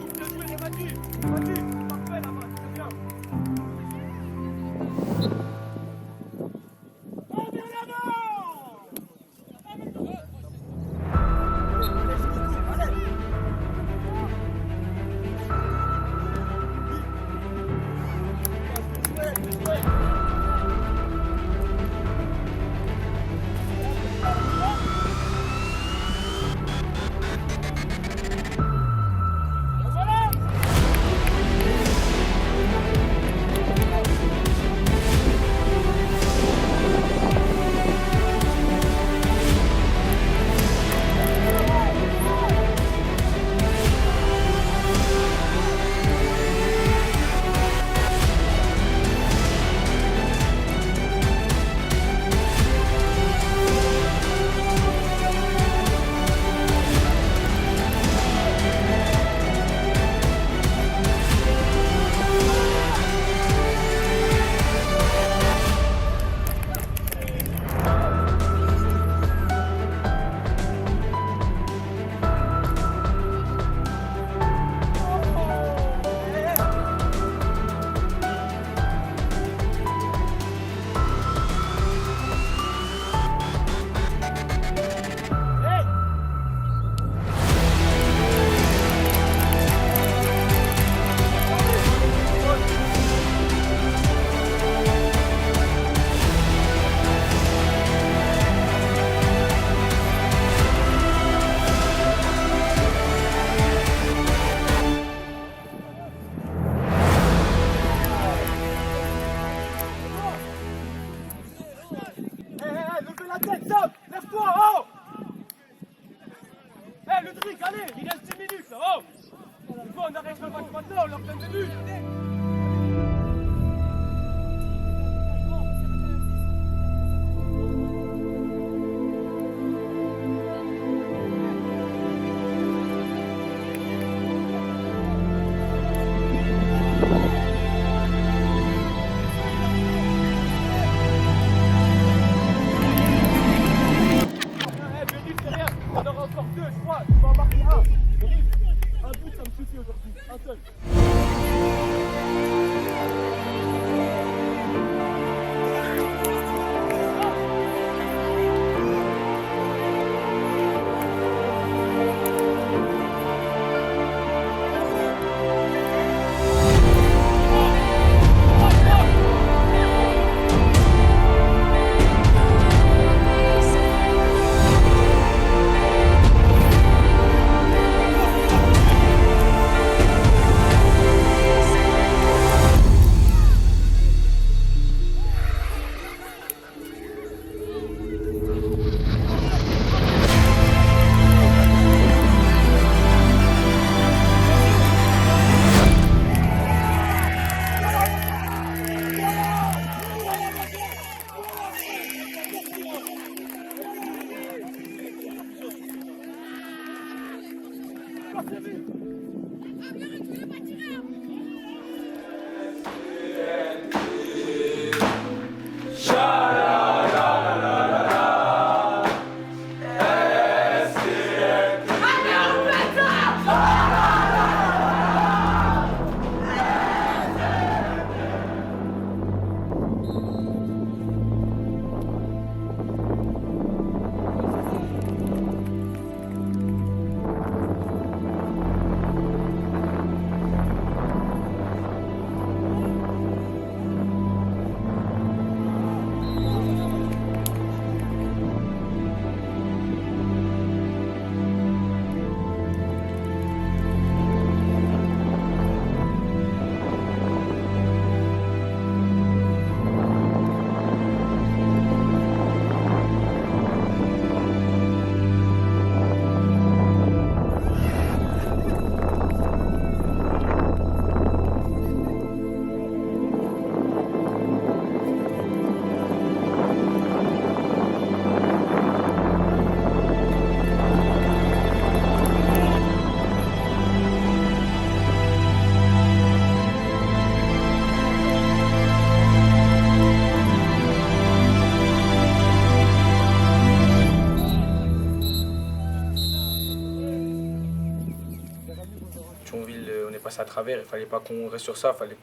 À travers, il fallait pas qu'on reste sur ça, il fallait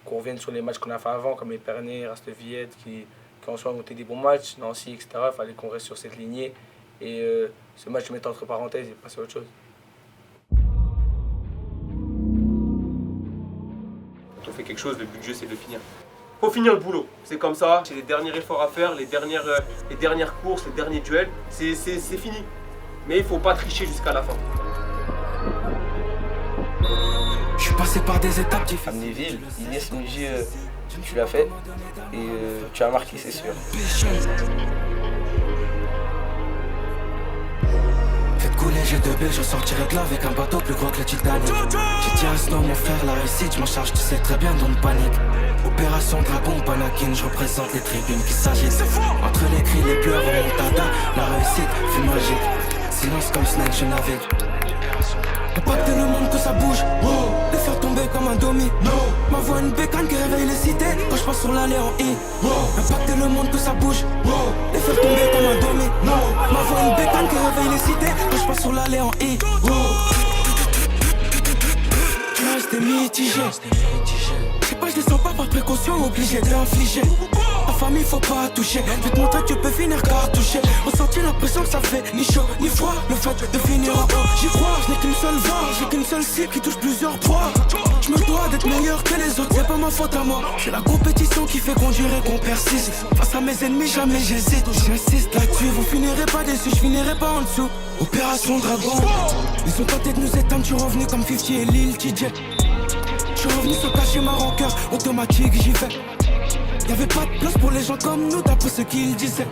qu'on revienne sur les matchs qu'on a fait avant, comme Épernay, Rastelvillette, qui en soi ont été des bons matchs, Nancy, etc. Il fallait qu'on reste sur cette lignée et ce match, je mettais entre parenthèses et passer à autre chose. Quand on fait quelque chose, le but du jeu, c'est de finir. Faut finir le boulot, c'est comme ça, c'est les derniers efforts à faire, les dernières courses, les derniers duels, c'est fini. Mais il faut pas tricher jusqu'à la fin. Je suis passé par des étapes difficiles. Amnéville, Inès nous dit tu l'as fait et tu as marqué, c'est sûr. Faites couler G2B, je sortirai de là avec un bateau plus gros que le Titanic. J'ai dit à Snow, mon frère, la réussite, je m'en charge, tu sais très bien, donc panique. Opération Dragon, Panakin, je représente les tribunes qui s'agitent. Entre les cris, les pleurs, remontada, la réussite fut magique. Silence comme Snake, je navigue. Impacter le monde que ça bouge, oh. Les faire tomber comme un domi, no. Ma voix une bécane qui réveille les cités quand je passe sur l'allée en I, oh. Impacter le monde que ça bouge, oh. Les faire tomber comme un domi, no. Ma voix une bécane qui réveille les cités quand je passe sur l'allée en I, oh. Tu restes mitigé. Je sais pas, je les sens pas par précaution, obligé d'infliger. Ta famille faut pas toucher, je vais te montrer que tu peux finir cartouché. Ressenti l'impression que ça fait ni chaud ni froid, le fait de finir en haut. J'y crois, je n'ai qu'une seule voix, j'ai qu'une seule cible qui touche plusieurs proies. Je me dois d'être meilleur que les autres, c'est pas ma faute à moi. C'est la compétition qui fait conduire et qu'on persiste. Face à mes ennemis jamais j'hésite, j'insiste là-dessus. Vous finirez pas déçus, je finirai pas en dessous. Opération Dragon, ils ont tenté de nous éteindre, je suis revenu comme 50 et Lil TJ. Je suis revenu sans cacher ma rancœur, automatique j'y vais. Y'avait pas de place pour les gens comme nous d'après ce qu'ils disaient.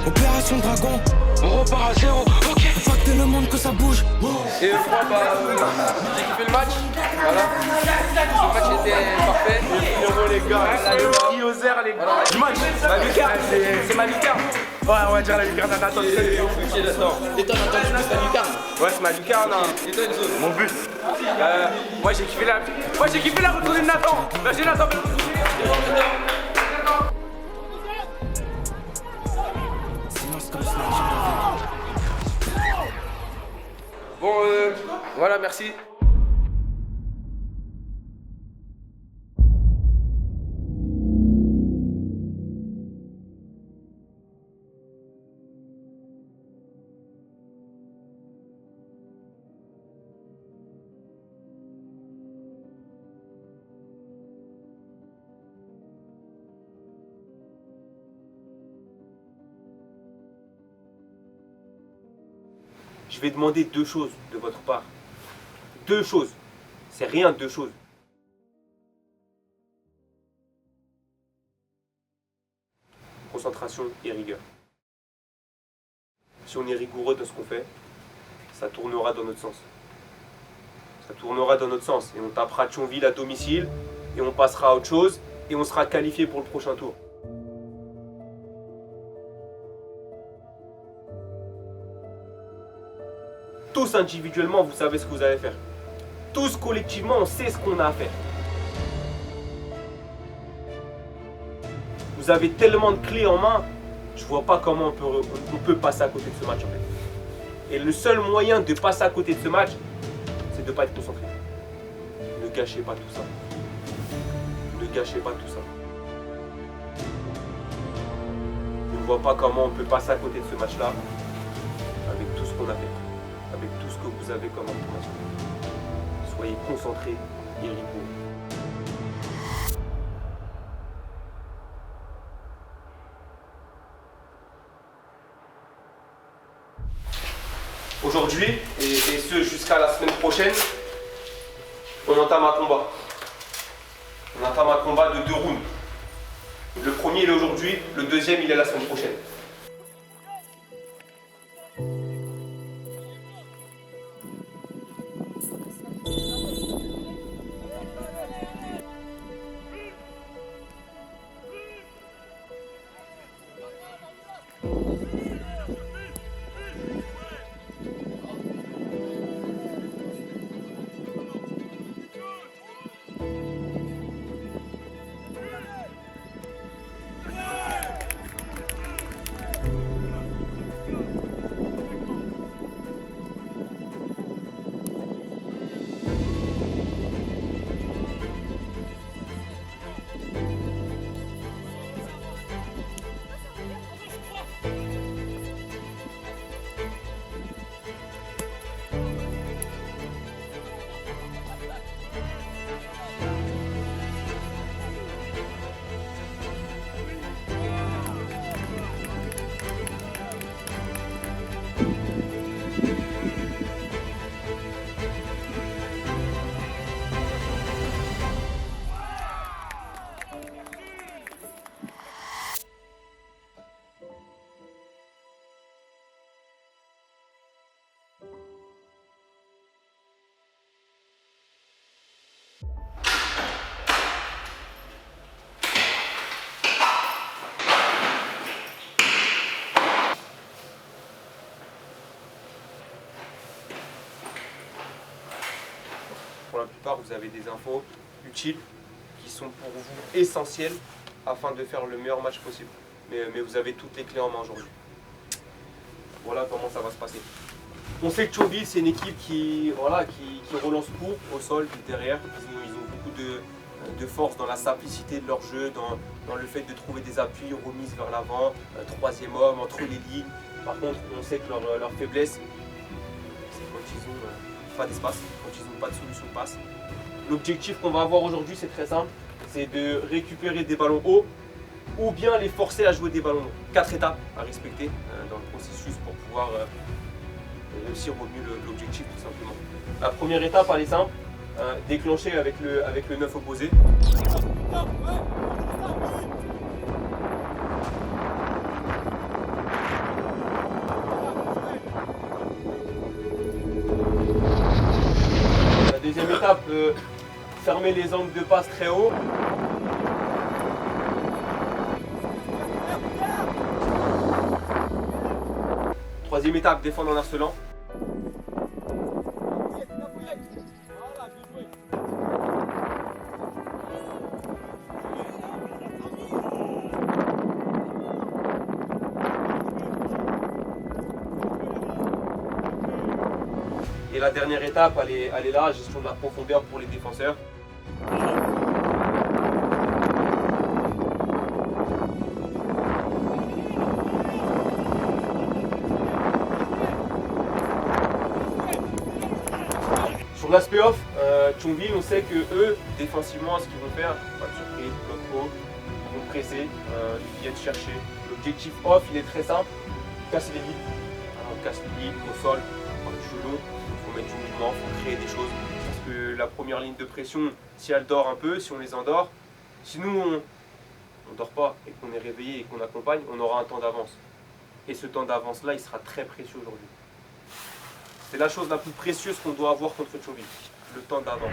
Opération Dragon, on repart à zéro, ok. Impacter le monde que ça bouge. Et je crois j'ai kiffé le match, voilà. Le match était parfait. Les gars, le ski aux airs, les gars. Du match, ma lucarne, c'est ma lucarne. Ouais, on va dire la lucarne, attends, Et toi, Nathan, tu ta lucarne? Ouais, c'est ma lucarne. Et toi, Enzo? Mon but. Moi, j'ai kiffé la retournée de Nathan. Vas-y, Nathan. Bon, voilà, merci. Je vais demander deux choses de votre part. Deux choses. C'est rien, deux choses. Concentration et rigueur. Si on est rigoureux dans ce qu'on fait, ça tournera dans notre sens. Ça tournera dans notre sens. Et on tapera Thionville à domicile, et on passera à autre chose, et on sera qualifié pour le prochain tour. tous individuellement, vous savez ce que vous allez faire. Tous collectivement, on sait ce qu'on a à faire. Vous avez tellement de clés en main, je vois pas comment on peut passer à côté de ce match en fait. Et le seul moyen de passer à côté de ce match, c'est de ne pas être concentré. Ne gâchez pas tout ça. Ne gâchez pas tout ça. Je ne vois pas comment on peut passer à côté de ce match-là avec tout ce qu'on a fait, avec tout ce que vous avez comme information. Soyez concentrés et rigoureux. Aujourd'hui, et ce jusqu'à la semaine prochaine, on entame un combat. On entame un combat de 2 rounds. Le premier il est aujourd'hui, le deuxième il est la semaine prochaine. Pour la plupart, vous avez des infos utiles qui sont pour vous essentielles afin de faire le meilleur match possible. Mais vous avez toutes les clés en main aujourd'hui. Voilà comment ça va se passer. On sait que Thionville, c'est une équipe qui relance court au sol, derrière. Ils ont beaucoup de force dans la simplicité de leur jeu, dans le fait de trouver des appuis, remises vers l'avant, troisième homme, entre les lignes. Par contre, on sait que leur faiblesse, c'est quand ils n'ont pas d'espace, quand ils n'ont pas de solution de passe. L'objectif qu'on va avoir aujourd'hui, c'est très simple, c'est de récupérer des ballons hauts ou bien les forcer à jouer des ballons longs. 4 étapes à respecter dans le processus pour pouvoir réussir au mieux l'objectif tout simplement. La première étape, elle est simple, déclencher avec le 9 opposé. La deuxième étape, fermer les angles de passe très haut. Troisième étape, défendre en harcelant. Et la dernière étape, elle est là, gestion de la profondeur pour les défenseurs. Sur l'aspect off, Thionville, on sait que eux, défensivement, ce qu'ils vont faire, pas de surprise, bloc haut, ils vont presser, ils viennent chercher. L'objectif off, il est très simple, casser les lignes. On casse les lignes au sol, par du jeu long, il faut mettre du mouvement, il faut créer des choses. Parce que la première ligne de pression, si elle dort un peu, si on les endort, si nous on ne dort pas et qu'on est réveillé et qu'on accompagne, on aura un temps d'avance. Et ce temps d'avance-là, il sera très précieux aujourd'hui. C'est la chose la plus précieuse qu'on doit avoir contre Thionville, le temps d'avance.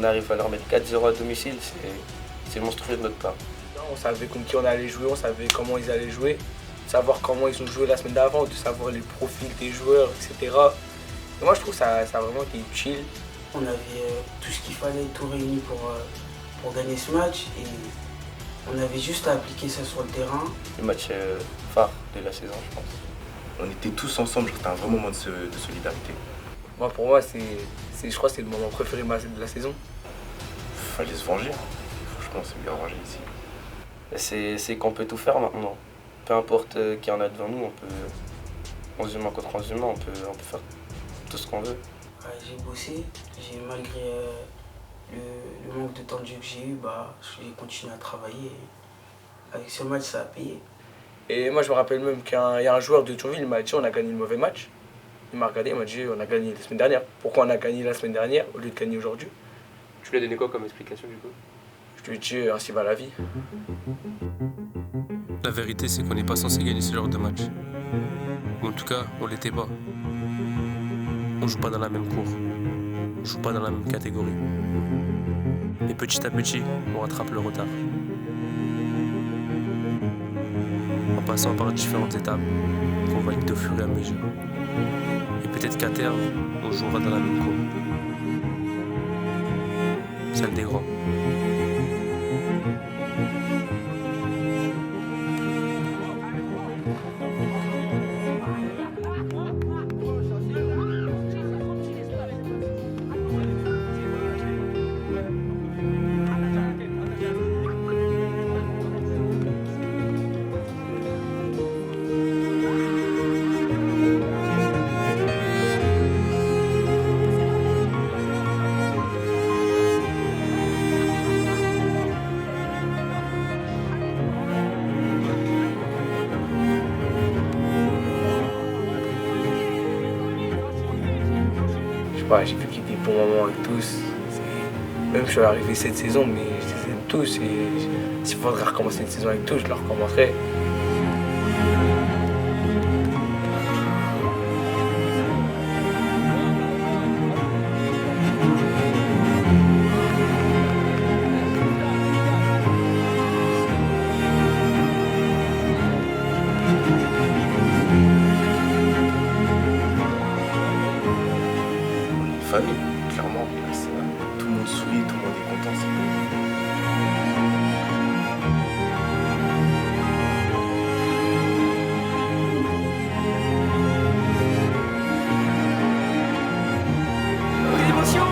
arrive à leur mettre 4-0 à domicile, c'est monstrueux de notre part. On savait contre qui on allait jouer, on savait comment ils allaient jouer, savoir comment ils ont joué la semaine d'avant, de savoir les profils des joueurs, etc. Et moi je trouve que ça a vraiment été utile. On avait tout ce qu'il fallait, tout réuni pour gagner ce match et on avait juste à appliquer ça sur le terrain. Le match phare de la saison, je pense. On était tous ensemble, c'était un vrai moment de solidarité. Moi, pour moi, je crois que c'est le moment préféré de la saison. Fallait se venger. Franchement, c'est bien venger ici. C'est qu'on peut tout faire maintenant. Peu importe qui en a devant nous, on peut, 11 humains contre 11 humains, on peut faire tout ce qu'on veut. Ouais, j'ai bossé, malgré le manque de temps de jeu que j'ai eu, j'ai continué à travailler. Avec ce match, ça a payé. Et moi, je me rappelle même qu'il y a un joueur de Thionville, il m'a dit on a gagné le mauvais match. Il m'a regardé, il m'a dit on a gagné la semaine dernière. Pourquoi on a gagné la semaine dernière au lieu de gagner aujourd'hui? Tu lui as donné quoi comme explication du coup? Je lui ai dit ainsi va la vie. La vérité, c'est qu'on n'est pas censé gagner ce genre de match. Ou en tout cas, on l'était pas. On joue pas dans la même cour. On joue pas dans la même catégorie. Et petit à petit, on rattrape le retard. En passant par différentes étapes qu'on valide au fur et à mesure. Et peut-être qu'à terme, on jouera dans la même cour. Celle des grands. J'ai vu qu'il y a des bons moments avec tous. Même je suis arrivé cette saison, mais je les aime tous. Et s'il faudrait recommencer une saison avec tous, je le recommencerai. Famille, clairement. Tout le monde sourit, tout le monde est content, c'est beau. L'émotion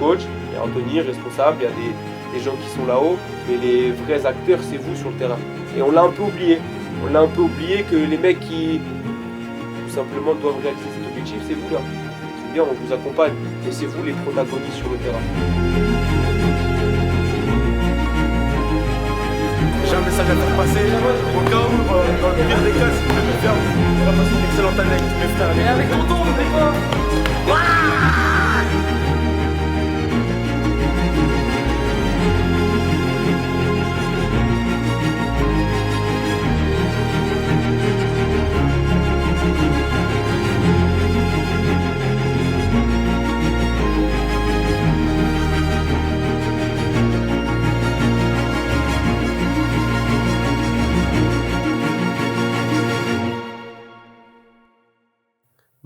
Coach, il y a Anthony, responsable, il y a des gens qui sont là-haut, mais les vrais acteurs, c'est vous sur le terrain. Et on l'a un peu oublié. On a un peu oublié que les mecs qui, tout simplement, doivent réaliser cet objectif, c'est vous là. C'est bien, on vous accompagne. Et c'est vous les protagonistes sur le terrain. J'ai un message à faire passer. Au cas où, dans le pire des cas, si vous voulez me faire, on va passer une excellente année avec tous mes frères. Et avec tonton, on ne fait pas.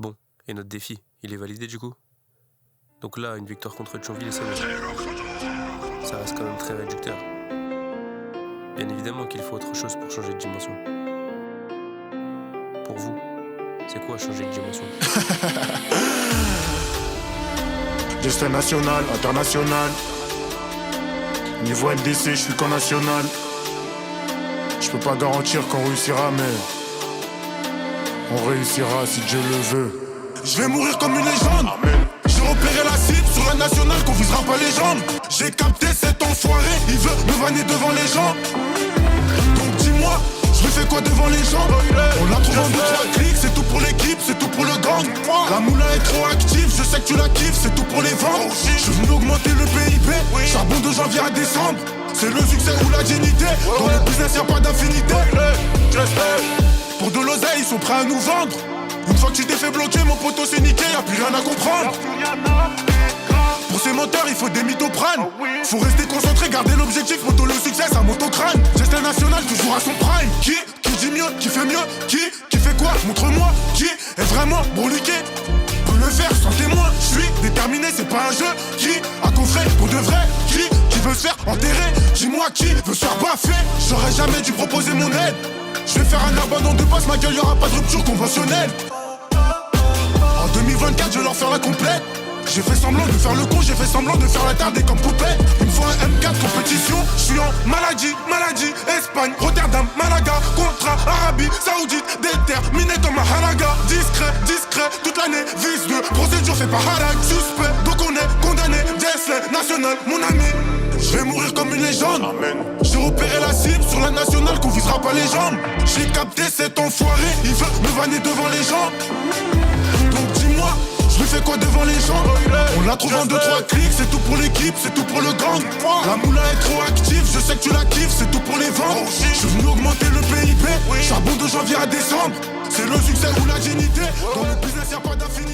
Bon, et notre défi, il est validé du coup? Donc là, une victoire contre Thionville, c'est bon. Ça reste quand même très réducteur. Bien évidemment qu'il faut autre chose pour changer de dimension. Pour vous, c'est quoi changer de dimension? Destin national, international. Niveau NDC, je suis qu'en national. Je peux pas garantir qu'on réussira, mais on réussira si Dieu le veut. Je vais mourir comme une légende. J'ai repéré la cible sur un national qu'on visera pas les jambes. J'ai capté cet enfoiré, il veut me vanner devant les gens. Donc dis-moi, je lui fais quoi devant les gens? On a trouvé en 2-3 clics, c'est tout pour l'équipe, c'est tout pour le gang. La moula est trop active, je sais que tu la kiffes, c'est tout pour les ventes. Je suis venu augmenter le PIB, charbon de janvier à décembre. C'est le succès ou la dignité, dans le business y'a pas d'infinité. Pour de l'oseille, ils sont prêts à nous vendre. Une fois que tu t'es fait bloquer, mon poteau c'est niqué, y'a plus rien à comprendre. Pour ces menteurs, il faut des mythopranes. Faut rester concentré, garder l'objectif, moto le succès, ça monte au crâne. Gestin national, toujours à son prime. Qui dit mieux, qui fait mieux, qui fait quoi, montre-moi. Qui est vraiment broliqué, peut le faire sans témoin. Je suis déterminé, c'est pas un jeu. Qui a coffré pour de vrai. Qui veut se faire enterrer. Dis-moi qui veut se faire baffer. J'aurais jamais dû proposer mon aide. Je vais faire un abandon de passe, ma gueule, y'aura pas de rupture conventionnelle. En 2024, je vais leur faire la complète. J'ai fait semblant de faire le con, j'ai fait semblant de faire la tardée comme poupée. Une fois un M4 compétition, je suis en maladie, Espagne, Rotterdam, Malaga, contrat, Arabie Saoudite, déterminé comme un halaga. Discret, toute l'année, vise de procédure fait par halag. Suspect, donc on est condamné, Desley, national, mon ami. Je vais mourir comme une légende. J'ai repéré la cible sur la nationale qu'on visera pas les jambes. J'ai capté cet enfoiré, il veut me vanner devant les gens. Donc dis-moi, je lui fais quoi devant les gens? On la trouve en 2-3 clics, c'est tout pour l'équipe, c'est tout pour le gang. La moula est trop active, je sais que tu la kiffes, c'est tout pour les ventes. Je suis venu augmenter le PIB, charbon de janvier à décembre. C'est le succès ou la dignité, dans le business y'a pas d'affinité.